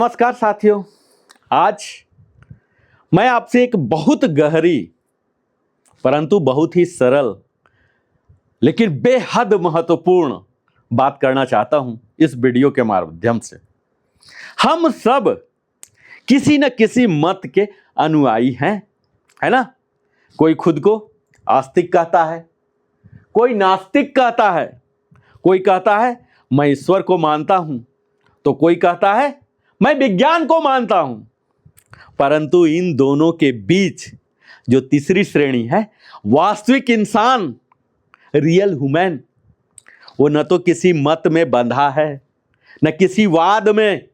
नमस्कार साथियों, आज मैं आपसे एक बहुत गहरी परंतु बहुत ही सरल लेकिन बेहद महत्वपूर्ण बात करना चाहता हूं इस वीडियो के माध्यम से। हम सब किसी न किसी मत के अनुयायी हैं, है ना। कोई खुद को आस्तिक कहता है, कोई नास्तिक कहता है, कोई कहता है मैं ईश्वर को मानता हूं, तो कोई कहता है मैं विज्ञान को मानता हूं। परंतु इन दोनों के बीच जो तीसरी श्रेणी है, वास्तविक इंसान, रियल ह्यूमन, वो न तो किसी मत में बंधा है, न किसी वाद में,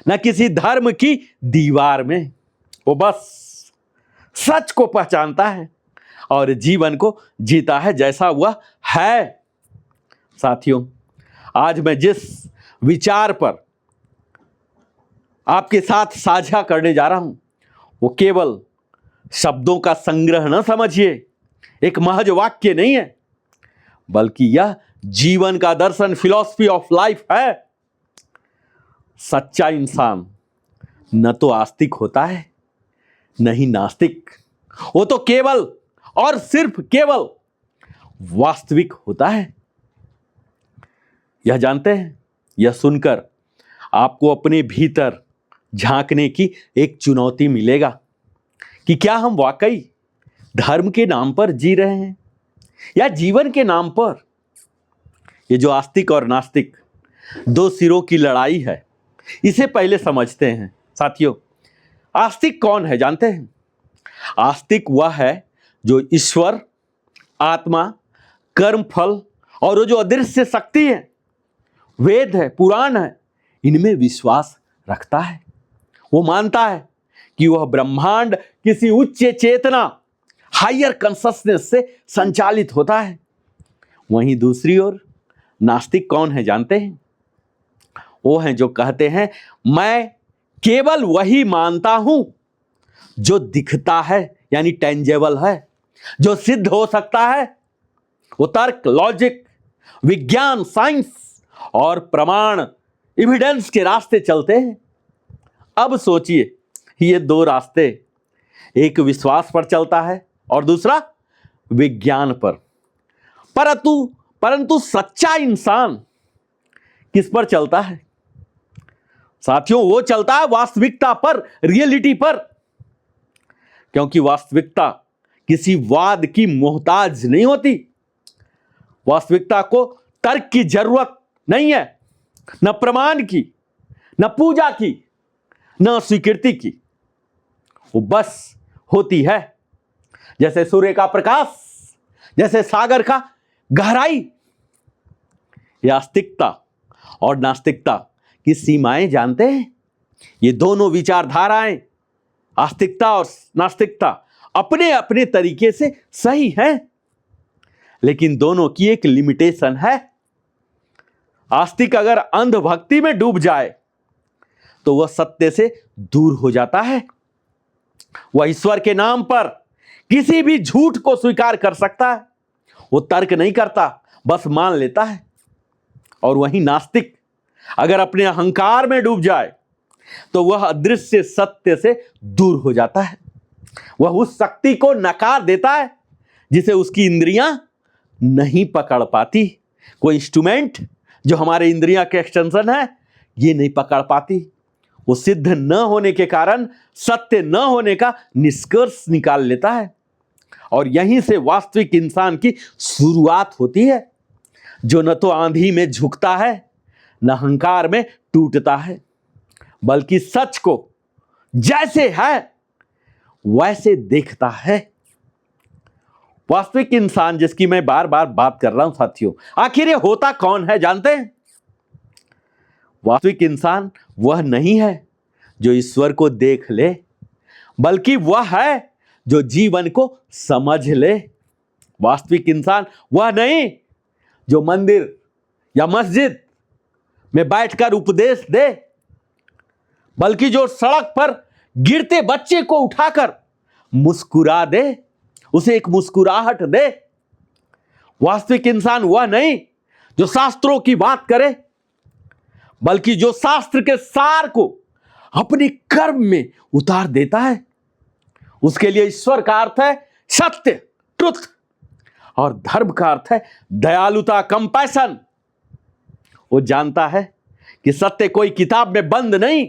न किसी धर्म की दीवार में। वो बस सच को पहचानता है और जीवन को जीता है जैसा वह है। साथियों, आज मैं जिस विचार पर आपके साथ साझा करने जा रहा हूं, वो केवल शब्दों का संग्रह न समझिए, एक महज वाक्य नहीं है, बल्कि यह जीवन का दर्शन, फिलॉसफी ऑफ लाइफ है। सच्चा इंसान न तो आस्तिक होता है, न ही नास्तिक, वो तो केवल और सिर्फ केवल वास्तविक होता है। यह जानते हैं, यह सुनकर आपको अपने भीतर झांकने की एक चुनौती मिलेगा कि क्या हम वाकई धर्म के नाम पर जी रहे हैं या जीवन के नाम पर। ये जो आस्तिक और नास्तिक दो सिरों की लड़ाई है, इसे पहले समझते हैं। साथियों, आस्तिक कौन है जानते हैं? आस्तिक वह है जो ईश्वर, आत्मा, कर्म फल और वो जो अदृश्य शक्ति है, वेद है, पुराण है, इनमें विश्वास रखता है। वो मानता है कि वह ब्रह्मांड किसी उच्च चेतना, हायर कॉन्शसनेस से संचालित होता है। वहीं दूसरी ओर नास्तिक कौन है जानते हैं? वो हैं जो कहते हैं मैं केवल वही मानता हूं जो दिखता है, यानी टेंजेबल है, जो सिद्ध हो सकता है। वो तर्क, लॉजिक, विज्ञान, साइंस और प्रमाण, एविडेंस के रास्ते चलते हैं। अब सोचिए, ये दो रास्ते, एक विश्वास पर चलता है और दूसरा विज्ञान पर। परंतु सच्चा इंसान किस पर चलता है? साथियों, वो चलता है वास्तविकता पर, रियलिटी पर। क्योंकि वास्तविकता किसी वाद की मोहताज नहीं होती। वास्तविकता को तर्क की जरूरत नहीं है, न प्रमाण की, न पूजा की, न स्वीकृति की। वो बस होती है जैसे सूर्य का प्रकाश, जैसे सागर का गहराई। ये आस्तिकता और नास्तिकता की सीमाएं जानते हैं? ये दोनों विचारधाराएं, आस्तिकता और नास्तिकता, अपने अपने तरीके से सही हैं, लेकिन दोनों की एक लिमिटेशन है। आस्तिक अगर अंधभक्ति में डूब जाए तो वह सत्य से दूर हो जाता है। वह ईश्वर के नाम पर किसी भी झूठ को स्वीकार कर सकता है। वो तर्क नहीं करता, बस मान लेता है। और वहीं नास्तिक अगर अपने अहंकार में डूब जाए तो वह अदृश्य सत्य से दूर हो जाता है। वह उस शक्ति को नकार देता है जिसे उसकी इंद्रियां नहीं पकड़ पाती। कोई इंस्ट्रूमेंट जो हमारे इंद्रियां के एक्सटेंशन है, ये नहीं पकड़ पाती। वो सिद्ध न होने के कारण, सत्य न होने का निष्कर्ष निकाल लेता है। और यहीं से वास्तविक इंसान की शुरुआत होती है, जो न तो आंधी में झुकता है, न अहंकार में टूटता है, बल्कि सच को जैसे है वैसे देखता है। वास्तविक इंसान, जिसकी मैं बार बार बात कर रहा हूं साथियों, आखिर ये होता कौन है जानते हैं? वास्तविक इंसान वह नहीं है जो ईश्वर को देख ले, बल्कि वह है जो जीवन को समझ ले। वास्तविक इंसान वह नहीं जो मंदिर या मस्जिद में बैठकर उपदेश दे, बल्कि जो सड़क पर गिरते बच्चे को उठाकर मुस्कुरा दे, उसे एक मुस्कुराहट दे। वास्तविक इंसान वह नहीं जो शास्त्रों की बात करे, बल्कि जो शास्त्र के सार को अपने कर्म में उतार देता है। उसके लिए ईश्वर का अर्थ है सत्य, ट्रुथ, और धर्म का अर्थ है दयालुता, कंपैशन। वो जानता है कि सत्य कोई किताब में बंद नहीं,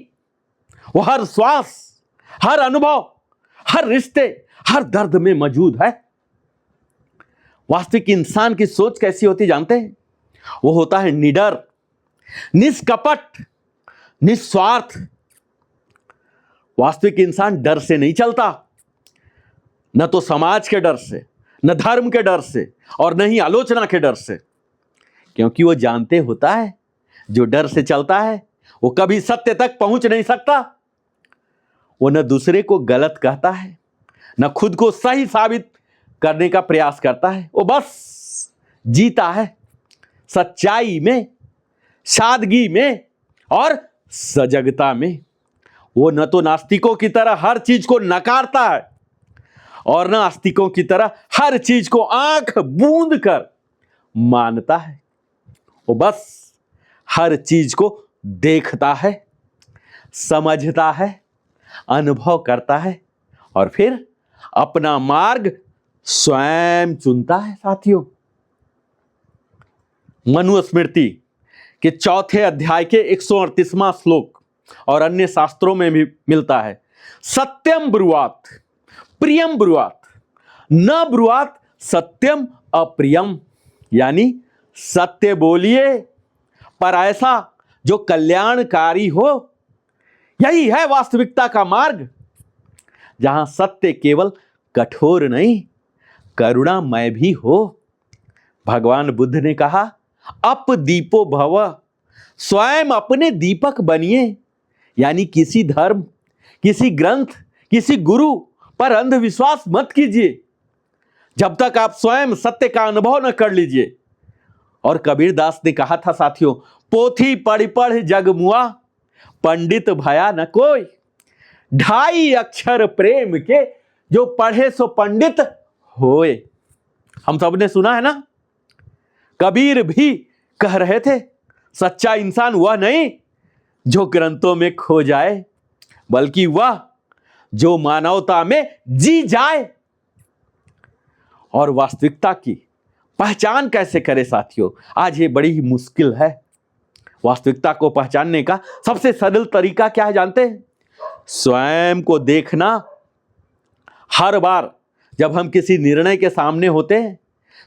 वो हर श्वास, हर अनुभव, हर रिश्ते, हर दर्द में मौजूद है। वास्तविक इंसान की सोच कैसी होती जानते हैं? वो होता है निडर, निष्कपट, निस्वार्थ। वास्तविक इंसान डर से नहीं चलता, न तो समाज के डर से, न धर्म के डर से, और न ही आलोचना के डर से, क्योंकि वो जानते होता है जो डर से चलता है वो कभी सत्य तक पहुंच नहीं सकता। वो न दूसरे को गलत कहता है, न खुद को सही साबित करने का प्रयास करता है। वो बस जीता है सच्चाई में, सादगी में और सजगता में। वो न तो नास्तिकों की तरह हर चीज को नकारता है और न आस्तिकों की तरह हर चीज को आंख बूंद कर मानता है। वो बस हर चीज को देखता है, समझता है, अनुभव करता है और फिर अपना मार्ग स्वयं चुनता है। साथियों, मनुस्मृति के 4 अध्याय के 138वां श्लोक और अन्य शास्त्रों में भी मिलता है, सत्यम ब्रुवात प्रियम ब्रुवात, न ब्रुवात सत्यम अप्रियम। यानी सत्य बोलिए पर ऐसा जो कल्याणकारी हो। यही है वास्तविकता का मार्ग, जहां सत्य केवल कठोर नहीं, करुणामय भी हो। भगवान बुद्ध ने कहा, अप दीपो भव, स्वयं अपने दीपक बनिए। यानी किसी धर्म, किसी ग्रंथ, किसी गुरु पर अंधविश्वास मत कीजिए जब तक आप स्वयं सत्य का अनुभव न कर लीजिए। और कबीर दास ने कहा था साथियों, पोथी पढ़ पढ़ जग मुआ, पंडित भया न कोई। 2.5 अक्षर प्रेम के, जो पढ़े सो पंडित होए। हम सबने सुना है ना, कबीर भी कह रहे थे, सच्चा इंसान वह नहीं जो ग्रंथों में खो जाए, बल्कि वह जो मानवता में जी जाए। और वास्तविकता की पहचान कैसे करें साथियों? आज ये बड़ी ही मुश्किल है। वास्तविकता को पहचानने का सबसे सरल तरीका क्या है जानते हैं? स्वयं को देखना। हर बार जब हम किसी निर्णय के सामने होते हैं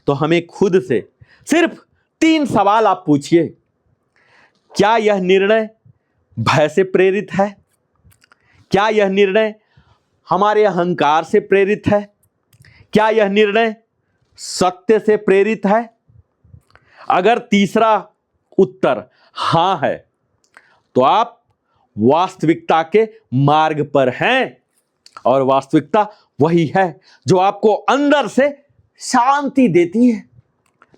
तो हमें खुद से सिर्फ 3 सवाल आप पूछिए। क्या यह निर्णय भय से प्रेरित है? क्या यह निर्णय हमारे अहंकार से प्रेरित है? क्या यह निर्णय सत्य से प्रेरित है? अगर तीसरा उत्तर हां है तो आप वास्तविकता के मार्ग पर हैं। और वास्तविकता वही है जो आपको अंदर से शांति देती है,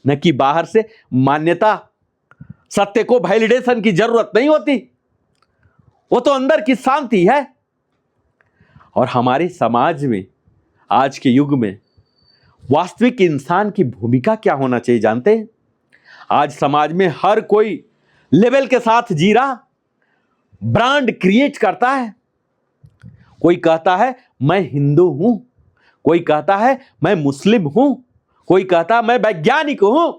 न कि बाहर से मान्यता। सत्य को वैलिडेशन की जरूरत नहीं होती, वो तो अंदर की शांति है। और हमारे समाज में, आज के युग में, वास्तविक इंसान की भूमिका क्या होना चाहिए जानते हैं? आज समाज में हर कोई लेवल के साथ जी रहा, ब्रांड क्रिएट करता है। कोई कहता है मैं हिंदू हूं, कोई कहता है मैं मुस्लिम हूं, कोई कहता मैं वैज्ञानिक हूं,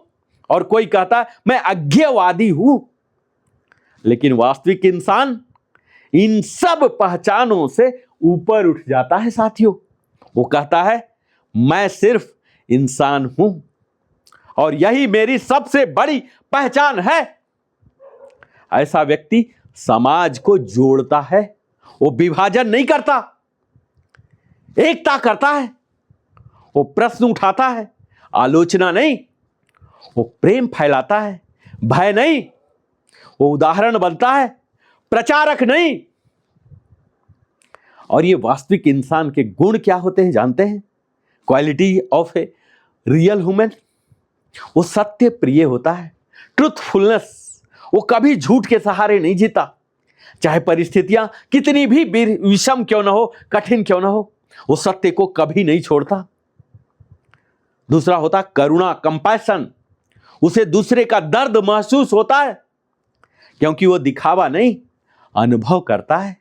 और कोई कहता मैं अज्ञेयवादी हूं। लेकिन वास्तविक इंसान इन सब पहचानों से ऊपर उठ जाता है साथियों। वो कहता है मैं सिर्फ इंसान हूं और यही मेरी सबसे बड़ी पहचान है। ऐसा व्यक्ति समाज को जोड़ता है, वो विभाजन नहीं करता, एकता करता है। वो प्रश्न उठाता है, आलोचना नहीं। वो प्रेम फैलाता है, भय नहीं। वो उदाहरण बनता है, प्रचारक नहीं। और ये वास्तविक इंसान के गुण क्या होते हैं जानते हैं? Quality of a real human. वो सत्य प्रिय होता है, ट्रूथफुलनेस। वो कभी झूठ के सहारे नहीं जीता, चाहे परिस्थितियां कितनी भी विषम क्यों ना हो, कठिन क्यों ना हो। वो सत्य को कभी नहीं छोड़ता। दूसरा होता करुणा, कंपैशन। उसे दूसरे का दर्द महसूस होता है, क्योंकि वो दिखावा नहीं, अनुभव करता है।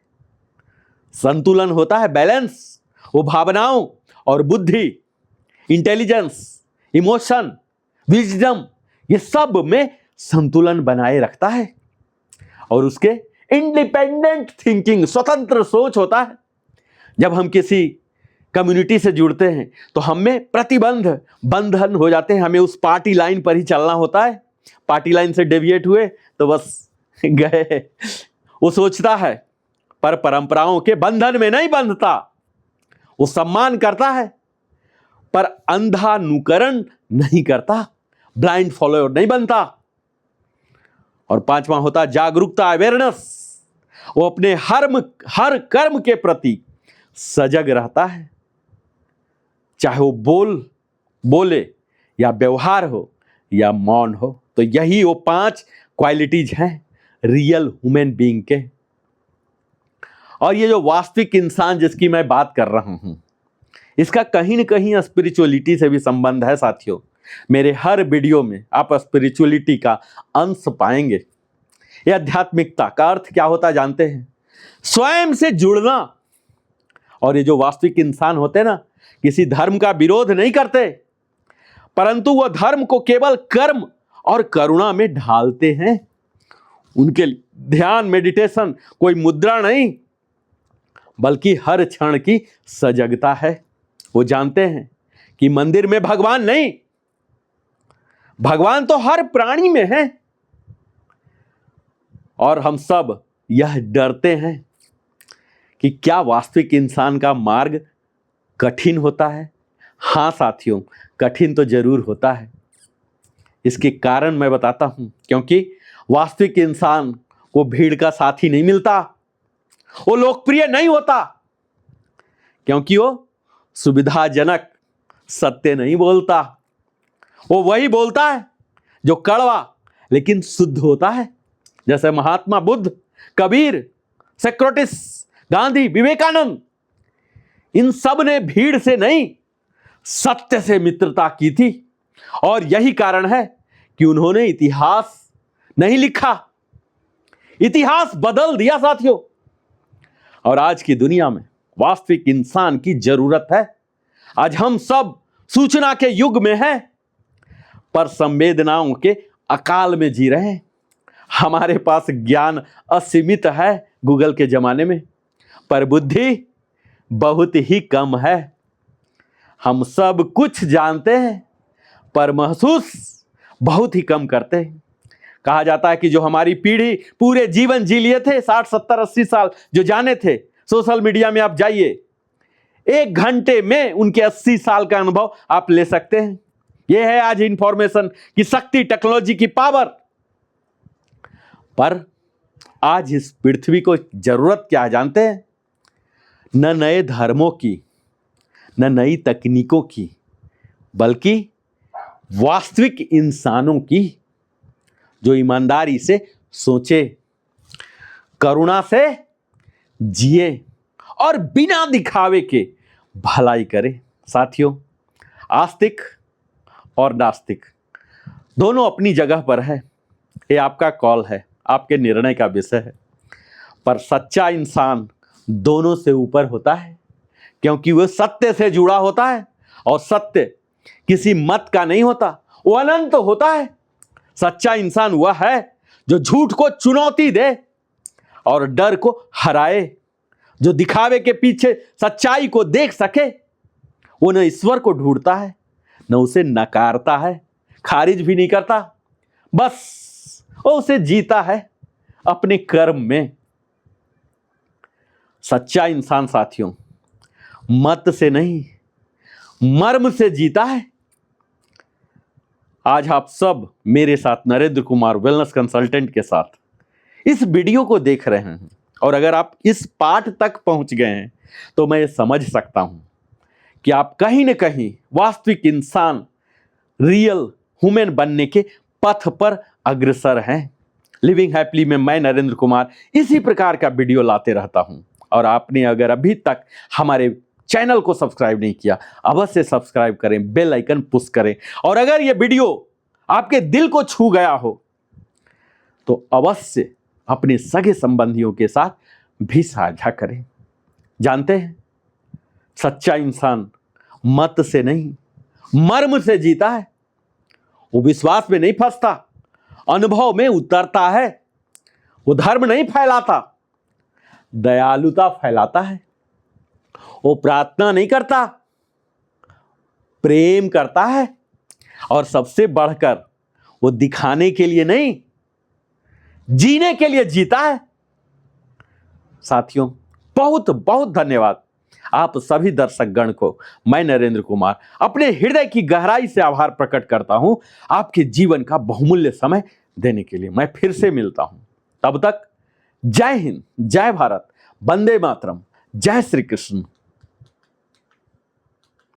संतुलन होता है, बैलेंस। वो भावनाओं और बुद्धि, इंटेलिजेंस, इमोशन, विजडम, ये सब में संतुलन बनाए रखता है। और उसके इंडिपेंडेंट थिंकिंग, स्वतंत्र सोच होता है। जब हम किसी कम्युनिटी से जुड़ते हैं तो हमें प्रतिबंध, बंधन हो जाते हैं, हमें उस पार्टी लाइन पर ही चलना होता है। पार्टी लाइन से डेविएट हुए तो बस गए। वो सोचता है पर परंपराओं के बंधन में नहीं बंधता। वो सम्मान करता है पर अंधानुकरण नहीं करता, ब्लाइंड फॉलोअर नहीं बनता। और पांचवा होता जागरूकता, अवेयरनेस। वो अपने हर कर्म के प्रति सजग रहता है, चाहे वो बोले या व्यवहार हो या मौन हो। तो यही वो 5 क्वालिटीज हैं रियल ह्यूमन बीइंग के। और ये जो वास्तविक इंसान जिसकी मैं बात कर रहा हूं, इसका कहीं न कहीं स्पिरिचुअलिटी से भी संबंध है साथियों। मेरे हर वीडियो में आप स्पिरिचुअलिटी का अंश पाएंगे। यह आध्यात्मिकता का अर्थ क्या होता जानते हैं? स्वयं से जुड़ना। और ये जो वास्तविक इंसान होते हैं ना, किसी धर्म का विरोध नहीं करते, परंतु वह धर्म को केवल कर्म और करुणा में ढालते हैं। उनके ध्यान, मेडिटेशन कोई मुद्रा नहीं, बल्कि हर क्षण की सजगता है। वो जानते हैं कि मंदिर में भगवान नहीं, भगवान तो हर प्राणी में है। और हम सब यह डरते हैं कि क्या वास्तविक इंसान का मार्ग कठिन होता है? हाँ साथियों, कठिन तो जरूर होता है। इसके कारण मैं बताता हूं, क्योंकि वास्तविक इंसान को भीड़ का साथी नहीं मिलता, वो लोकप्रिय नहीं होता, क्योंकि वो सुविधाजनक सत्य नहीं बोलता। वो वही बोलता है जो कड़वा लेकिन शुद्ध होता है। जैसे महात्मा बुद्ध, कबीर, सोक्रेटिस, गांधी, विवेकानंद, इन सब ने भीड़ से नहीं, सत्य से मित्रता की थी। और यही कारण है कि उन्होंने इतिहास नहीं लिखा, इतिहास बदल दिया साथियों। और आज की दुनिया में वास्तविक इंसान की जरूरत है। आज हम सब सूचना के युग में हैं, पर संवेदनाओं के अकाल में जी रहे हैं। हमारे पास ज्ञान असीमित है गूगल के जमाने में, पर बुद्धि बहुत ही कम है। हम सब कुछ जानते हैं पर महसूस बहुत ही कम करते हैं। कहा जाता है कि जो हमारी पीढ़ी पूरे जीवन जी लिए थे, 60, 70, 80 साल जो जाने थे, सोशल मीडिया में आप जाइए, 1 घंटे में उनके 80 साल का अनुभव आप ले सकते हैं। यह है आज इंफॉर्मेशन की शक्ति, टेक्नोलॉजी की पावर। पर आज इस पृथ्वी को जरूरत क्या है जानते हैं? न नए धर्मों की, न नई तकनीकों की, बल्कि वास्तविक इंसानों की, जो ईमानदारी से सोचे, करुणा से जिए और बिना दिखावे के भलाई करे। साथियों, आस्तिक और नास्तिक दोनों अपनी जगह पर है। ये आपका कॉल है, आपके निर्णय का विषय है। पर सच्चा इंसान दोनों से ऊपर होता है, क्योंकि वह सत्य से जुड़ा होता है। और सत्य किसी मत का नहीं होता, वो अनंत होता है। सच्चा इंसान वह है जो झूठ को चुनौती दे और डर को हराए, जो दिखावे के पीछे सच्चाई को देख सके। वो न ईश्वर को ढूंढता है, न उसे नकारता है, खारिज भी नहीं करता, बस वो उसे जीता है अपने कर्म में। सच्चा इंसान साथियों मत से नहीं, मर्म से जीता है। आज आप सब मेरे साथ नरेंद्र कुमार वेलनेस कंसल्टेंट के साथ इस वीडियो को देख रहे हैं, और अगर आप इस पाठ तक पहुंच गए हैं तो मैं समझ सकता हूं कि आप कहीं न कहीं वास्तविक इंसान, रियल ह्यूमन बनने के पथ पर अग्रसर हैं। लिविंग हैप्पीली में मैं नरेंद्र कुमार इसी प्रकार का वीडियो लाते रहता हूं। और आपने अगर अभी तक हमारे चैनल को सब्सक्राइब नहीं किया, अवश्य सब्सक्राइब करें, बेल आइकन पुश करें। और अगर यह वीडियो आपके दिल को छू गया हो तो अवश्य अपने सगे संबंधियों के साथ भी साझा करें। जानते हैं, सच्चा इंसान मत से नहीं मर्म से जीता है। वो विश्वास में नहीं फंसता, अनुभव में उतरता है। वो धर्म नहीं फैलाता, दयालुता फैलाता है। वो प्रार्थना नहीं करता, प्रेम करता है। और सबसे बढ़कर वो दिखाने के लिए नहीं, जीने के लिए जीता है। साथियों, बहुत बहुत धन्यवाद आप सभी दर्शकगण को। मैं नरेंद्र कुमार अपने हृदय की गहराई से आभार प्रकट करता हूं आपके जीवन का बहुमूल्य समय देने के लिए। मैं फिर से मिलता हूं, तब तक जय हिंद, जय भारत, वंदे मातरम, जय श्री कृष्ण।